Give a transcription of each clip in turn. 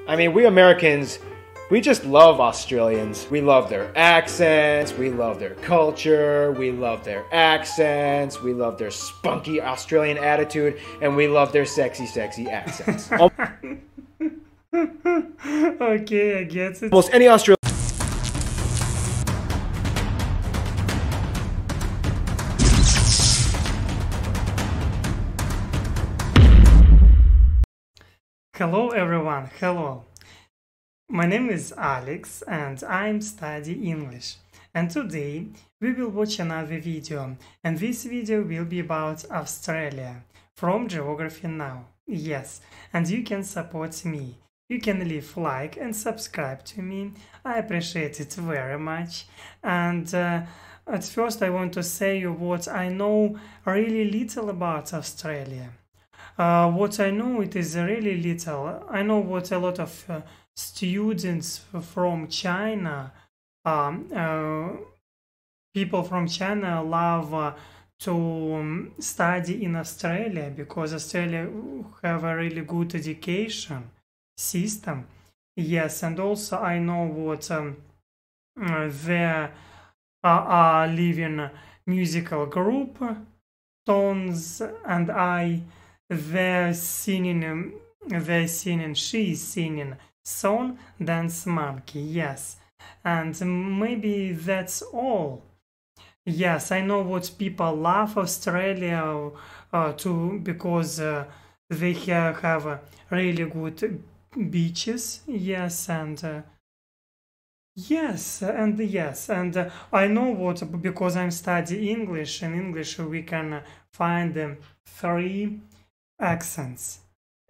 I mean, we Americans, we just love Australians. We love their accents, we love their culture, we love their accents, we love their spunky Australian attitude, and we love their sexy, sexy accents. Okay, I get it. Almost any Australian. Hello everyone, hello. My name is Alex and I'm studying English. And today we will watch another video. And this video will be about Australia from Geography Now. Yes, and you can support me. You can leave like and subscribe to me. I appreciate it very much. And at first I want to say you what I know really little about Australia. What I know, it is really little. I know what a lot of students from China, people from China love to study in Australia because Australia have a really good education system. Yes, and also I know what there are living musical group, Tones and I. They're singing, she's singing song, Dance Monkey, yes. And maybe that's all. Yes, I know what people love Australia too, because they have really good beaches, yes, and yes, and I know what, because I'm studying English. In English we can find 3 accents,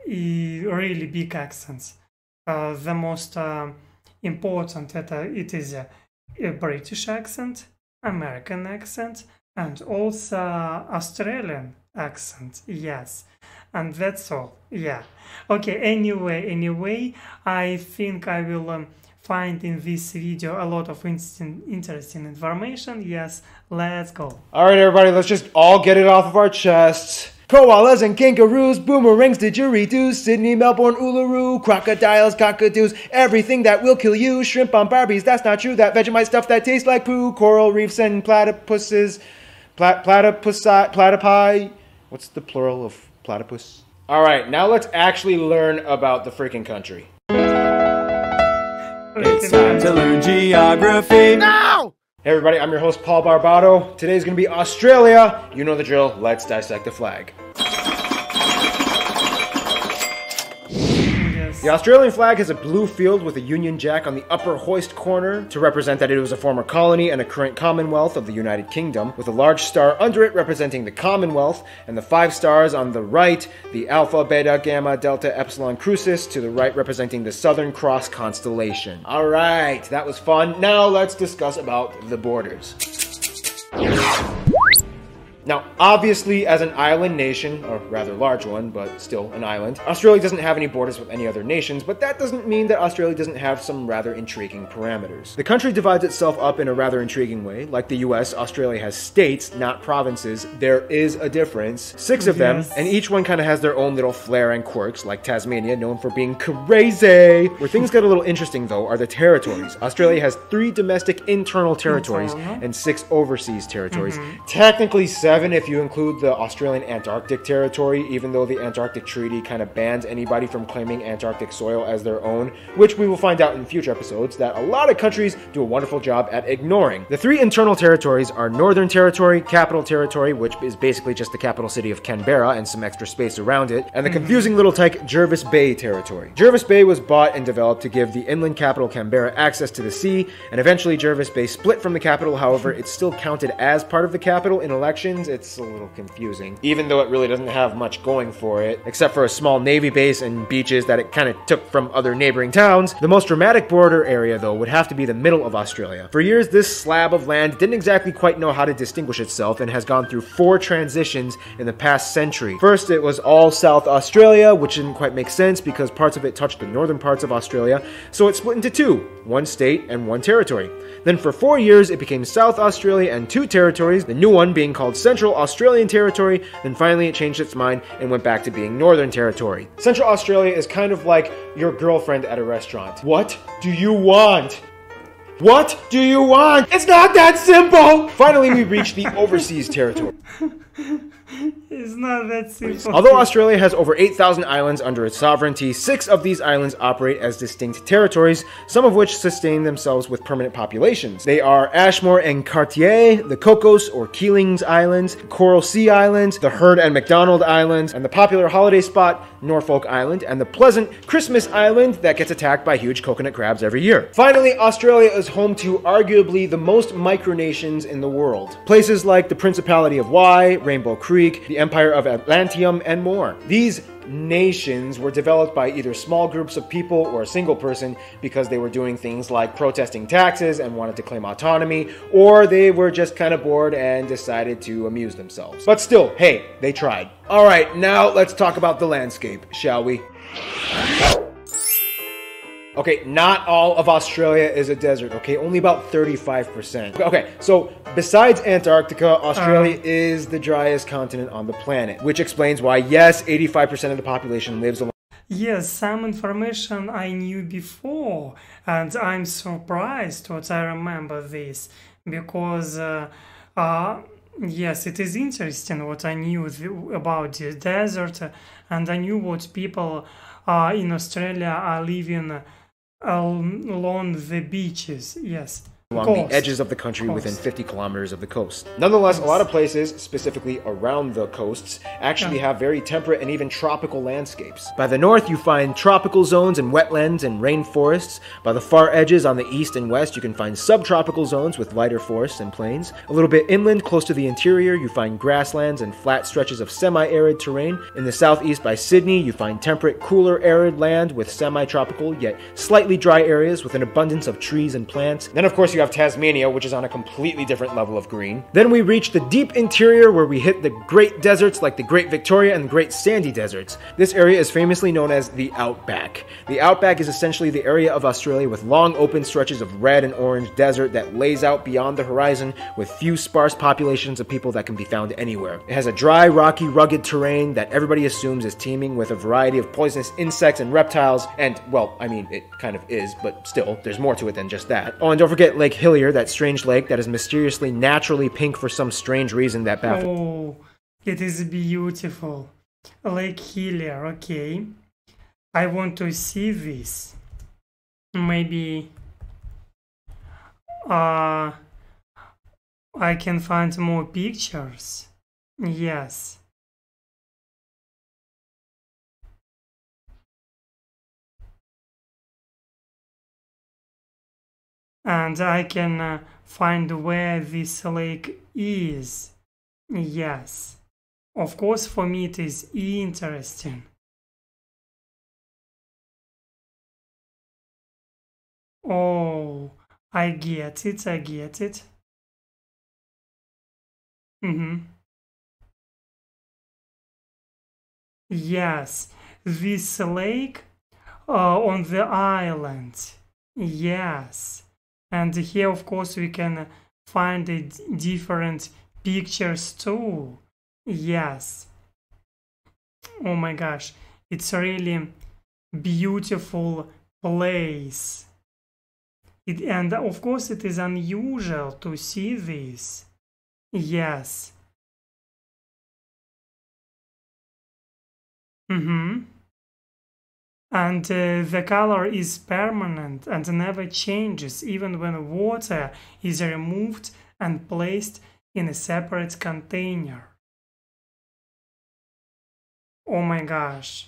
really big accents. The most important, it is a British accent, American accent, and also Australian accent, yes. And that's all, yeah. Okay, anyway, I think I will find in this video a lot of interesting information. Yes, let's go. All right, everybody, let's just all get it off of our chests. Koalas and kangaroos, boomerangs, didgeridoos, Sydney, Melbourne, Uluru, crocodiles, cockadoos, everything that will kill you, shrimp on Barbies, that's not true, that Vegemite stuff that tastes like poo, coral reefs and platypuses, platypi, what's the plural of platypus? All right, now let's actually learn about the freaking country. It's time to learn geography now! Hey everybody, I'm your host Paul Barbato. Today's gonna be Australia. You know the drill, let's dissect the flag. The Australian flag has a blue field with a Union Jack on the upper hoist corner to represent that it was a former colony and a current Commonwealth of the United Kingdom, with a large star under it representing the Commonwealth, and the 5 stars on the right, the Alpha, Beta, Gamma, Delta, Epsilon Crucis, to the right representing the Southern Cross constellation. Alright, that was fun. Now let's discuss about the borders. Now, obviously, as an island nation, or rather large one, but still an island, Australia doesn't have any borders with any other nations, but that doesn't mean that Australia doesn't have some rather intriguing parameters. The country divides itself up in a rather intriguing way. Like the US, Australia has states, not provinces. There is a difference. 6 of them, and each one kind of has their own little flair and quirks, like Tasmania, known for being crazy. Where things get a little interesting, though, are the territories. Australia has 3 domestic internal territories and 6 overseas territories. Technically 7 if you include the Australian Antarctic territory, even though the Antarctic Treaty kind of bans anybody from claiming Antarctic soil as their own, which we will find out in future episodes that a lot of countries do a wonderful job at ignoring. The 3 internal territories are Northern Territory, Capital Territory, which is basically just the capital city of Canberra and some extra space around it, and the confusing little tyke Jervis Bay Territory. Jervis Bay was bought and developed to give the inland capital Canberra access to the sea, and eventually Jervis Bay split from the capital. However, it's still counted as part of the capital in elections. It's a little confusing, even though it really doesn't have much going for it, except for a small navy base and beaches that it kind of took from other neighboring towns. The most dramatic border area, though, would have to be the middle of Australia. For years, this slab of land didn't exactly quite know how to distinguish itself and has gone through 4 transitions in the past century. First, it was all South Australia, which didn't quite make sense because parts of it touched the northern parts of Australia, so it split into 2, 1 state and 1 territory. Then for 4 years, it became South Australia and 2 territories, the new one being called Central Australian Territory, then finally it changed its mind and went back to being Northern Territory. Central Australia is kind of like your girlfriend at a restaurant. What do you want? What do you want? It's not that simple! Finally, we reached the overseas territory. It's not that simple. Although Australia has over 8,000 islands under its sovereignty, 6 of these islands operate as distinct territories, some of which sustain themselves with permanent populations. They are Ashmore and Cartier, the Cocos or Keelings Islands, Coral Sea Islands, the Heard and McDonald Islands, and the popular holiday spot, Norfolk Island, and the pleasant Christmas Island that gets attacked by huge coconut crabs every year. Finally, Australia is home to arguably the most micronations in the world. Places like the Principality of Wye, Rainbow Creek, the Empire of Atlantium, and more. These nations were developed by either small groups of people or a single person because they were doing things like protesting taxes and wanted to claim autonomy, or they were just kind of bored and decided to amuse themselves. But still, hey, they tried. Alright, now let's talk about the landscape, shall we? Okay, not all of Australia is a desert, okay? Only about 35%. Okay, so besides Antarctica, Australia is the driest continent on the planet, which explains why, yes, 85% of the population lives along. Yes, some information I knew before, and I'm surprised that I remember this, because, yes, it is interesting what I knew about the desert, and I knew what people in Australia are living along the beaches, yes. Along the edges of the country within 50 kilometers of the coast. Nonetheless, a lot of places, specifically around the coasts, actually have very temperate and even tropical landscapes. By the north, you find tropical zones and wetlands and rainforests. By the far edges on the east and west, you can find subtropical zones with lighter forests and plains. A little bit inland, close to the interior, you find grasslands and flat stretches of semi-arid terrain. In the southeast by Sydney, you find temperate, cooler, arid land with semi-tropical, yet slightly dry areas with an abundance of trees and plants. Then, of course, you have Tasmania, which is on a completely different level of green. Then we reach the deep interior where we hit the Great Deserts like the Great Victoria and the Great Sandy Deserts. This area is famously known as the Outback. The Outback is essentially the area of Australia with long open stretches of red and orange desert that lays out beyond the horizon with few sparse populations of people that can be found anywhere. It has a dry, rocky, rugged terrain that everybody assumes is teeming with a variety of poisonous insects and reptiles, and, well, I mean, it kind of is, but still, there's more to it than just that. Oh, and don't forget Lake Hillier, that strange lake that is mysteriously naturally pink for some strange reason that baffles. Oh, it is beautiful. Lake Hillier, okay. I want to see this. Maybe I can find more pictures. Yes. And I can find where this lake is. Yes. Of course, for me it is interesting. Oh, I get it, I get it. Yes, this lake on the island. Yes. And here, of course, we can find different pictures too. Yes. Oh my gosh, it's a really beautiful place. And of course, it is unusual to see this. Yes. And the color is permanent and never changes even when water is removed and placed in a separate container. Oh my gosh.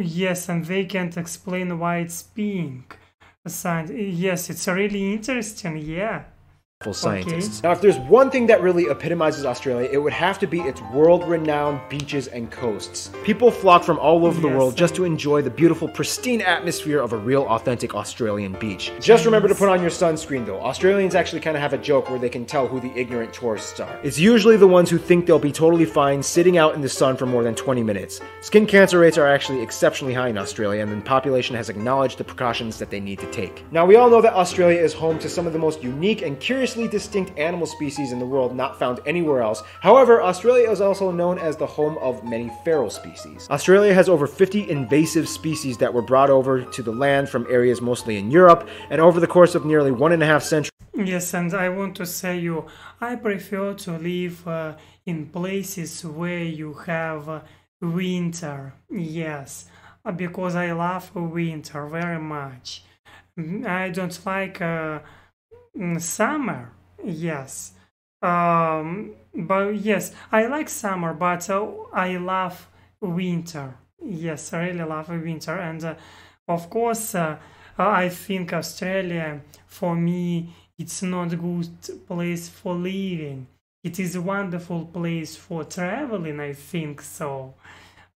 Yes, and they can't explain why it's pink. Yes, it's really interesting, yeah. scientists. Now, if there's one thing that really epitomizes Australia, it would have to be its world-renowned beaches and coasts. People flock from all over the world just to enjoy the beautiful, pristine atmosphere of a real, authentic Australian beach. Just remember to put on your sunscreen, though. Australians actually kind of have a joke where they can tell who the ignorant tourists are. It's usually the ones who think they'll be totally fine sitting out in the sun for more than 20 minutes. Skin cancer rates are actually exceptionally high in Australia, and the population has acknowledged the precautions that they need to take. Now, we all know that Australia is home to some of the most unique and curiously distinct animal species in the world not found anywhere else. However, Australia is also known as the home of many feral species. Australia has over 50 invasive species that were brought over to the land from areas mostly in Europe, and over the course of nearly 1.5 centuries. Yes, and I want to say you, I prefer to live in places where you have winter. Yes, because I love winter very much. I don't like summer. Yes, but yes, I like summer, but I love winter. Yes, I really love winter, and of course, I think Australia, for me, it's not a good place for living. It is a wonderful place for traveling, I think so.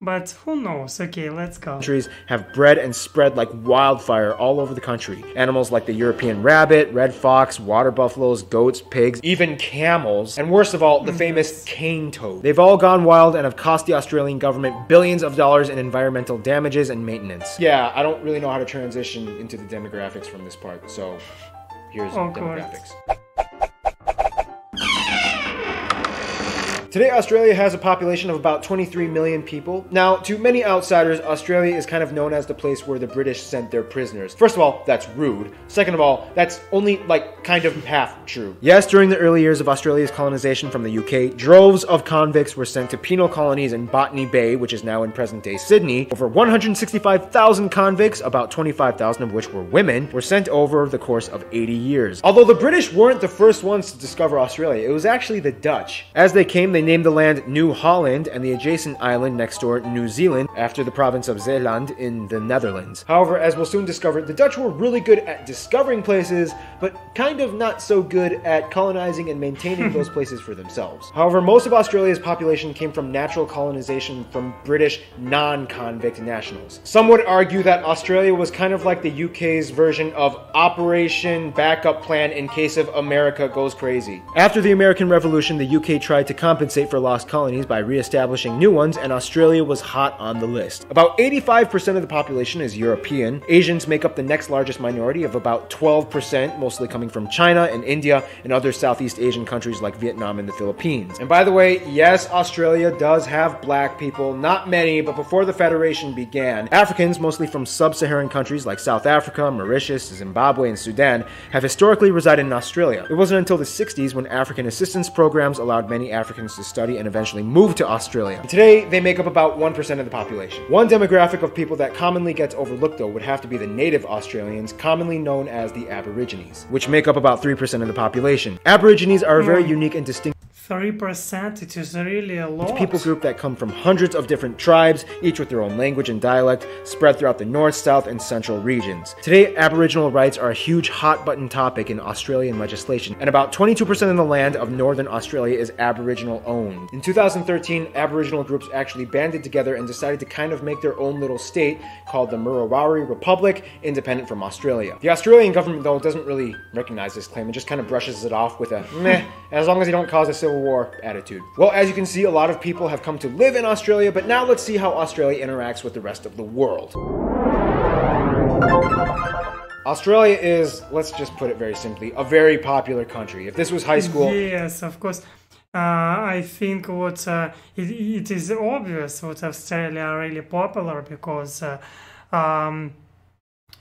But who knows? Okay, let's go. Countries have bred and spread like wildfire all over the country. Animals like the European rabbit, red fox, water buffaloes, goats, pigs, even camels, and worst of all, the famous cane toad. They've all gone wild and have cost the Australian government billions of dollars in environmental damages and maintenance. Yeah, I don't really know how to transition into the demographics from this part, so here's demographics. Today, Australia has a population of about 23 million people. Now, to many outsiders, Australia is kind of known as the place where the British sent their prisoners. First of all, that's rude. Second of all, that's only, like, kind of half true. Yes, during the early years of Australia's colonization from the UK, droves of convicts were sent to penal colonies in Botany Bay, which is now in present-day Sydney. Over 165,000 convicts, about 25,000 of which were women, were sent over the course of 80 years. Although the British weren't the first ones to discover Australia, it was actually the Dutch. As they came, they named the land New Holland and the adjacent island next door New Zealand after the province of Zeeland in the Netherlands. However, as we'll soon discover, the Dutch were really good at discovering places, but kind of not so good at colonizing and maintaining those places for themselves. However, most of Australia's population came from natural colonization from British non-convict nationals. Some would argue that Australia was kind of like the UK's version of Operation Backup Plan in case of America goes crazy. After the American Revolution, the UK tried to compensate for lost colonies by re-establishing new ones, and Australia was hot on the list. About 85% of the population is European. Asians make up the next largest minority of about 12%, mostly coming from China and India and other Southeast Asian countries like Vietnam and the Philippines. And by the way, yes, Australia does have black people, not many, but before the Federation began, Africans, mostly from sub-Saharan countries like South Africa, Mauritius, Zimbabwe, and Sudan, have historically resided in Australia. It wasn't until the 60s when African assistance programs allowed many Africans to study and eventually move to Australia. Today, they make up about 1% of the population. One demographic of people that commonly gets overlooked, though, would have to be the native Australians, commonly known as the Aborigines, which make up about 3% of the population. Aborigines are a very unique and distinct 3%, it is really a lot. People group that come from hundreds of different tribes, each with their own language and dialect, spread throughout the north, south, and central regions. Today, Aboriginal rights are a huge hot-button topic in Australian legislation, and about 22% of the land of northern Australia is Aboriginal-owned. In 2013, Aboriginal groups actually banded together and decided to kind of make their own little state called the Murruwarri Republic, independent from Australia. The Australian government, though, doesn't really recognize this claim and just kind of brushes it off with a meh, as long as you don't cause a civil war attitude. Well, as you can see, a lot of people have come to live in Australia, but now let's see how Australia interacts with the rest of the world. Australia is, let's just put it very simply, a very popular country. If this was high school... Yes, of course. I think what it is obvious what Australia are really popular because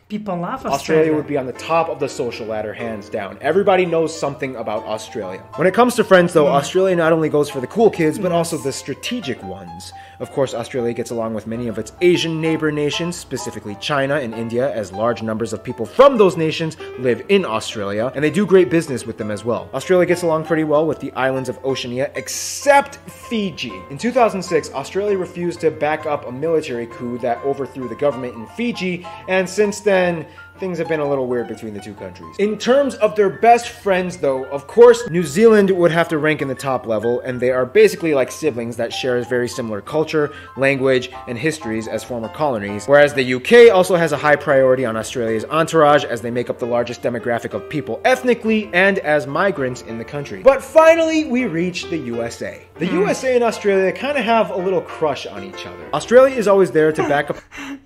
people love Australia would be on the top of the social ladder, hands down. Everybody knows something about Australia. When it comes to friends, though, Australia not only goes for the cool kids, but also the strategic ones. Of course, Australia gets along with many of its Asian neighbor nations, specifically China and India, as large numbers of people from those nations live in Australia, and they do great business with them as well. Australia gets along pretty well with the islands of Oceania, except Fiji. In 2006, Australia refused to back up a military coup that overthrew the government in Fiji, and since then, then things have been a little weird between the two countries. In terms of their best friends though, of course, New Zealand would have to rank in the top level, and they are basically like siblings that share a very similar culture, language, and histories as former colonies, whereas the UK also has a high priority on Australia's entourage as they make up the largest demographic of people ethnically and as migrants in the country. But finally, we reach the USA. The USA and Australia kind of have a little crush on each other. Australia is always there to back up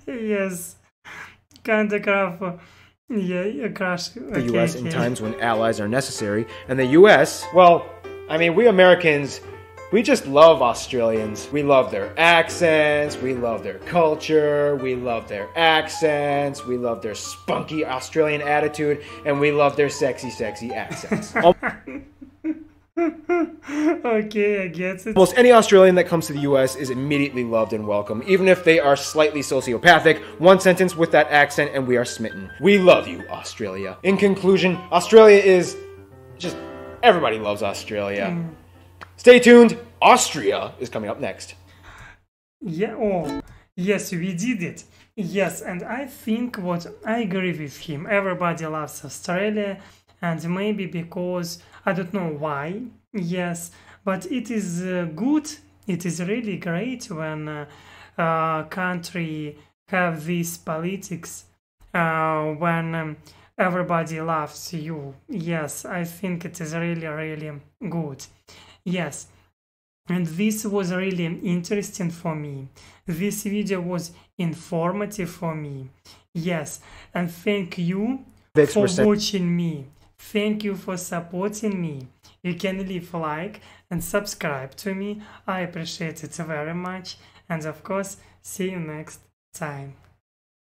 Yes, kind of crush. Yeah, crush. The US in times when allies are necessary, and the US, well, I mean, we Americans, we just love Australians. We love their accents, we love their culture, we love their accents, we love their spunky Australian attitude, and we love their sexy, sexy accents. Okay, I get it. Almost any Australian that comes to the US is immediately loved and welcome, even if they are slightly sociopathic. One sentence with that accent and we are smitten. We love you, Australia. In conclusion, Australia is just, everybody loves Australia. Stay tuned, Austria is coming up next. Yeah, oh, yes, we did it. Yes, and I think what I agree with him. Everybody loves Australia, and maybe because I don't know why. Yes, but it is good. It is really great when country have these politics. When everybody loves you. Yes, I think it is really, really good. Yes. And this was really interesting for me. This video was informative for me. Yes, and thank you for watching me. Thank you for supporting me. You can leave a like and subscribe to me. I appreciate it very much. And of course, see you next time.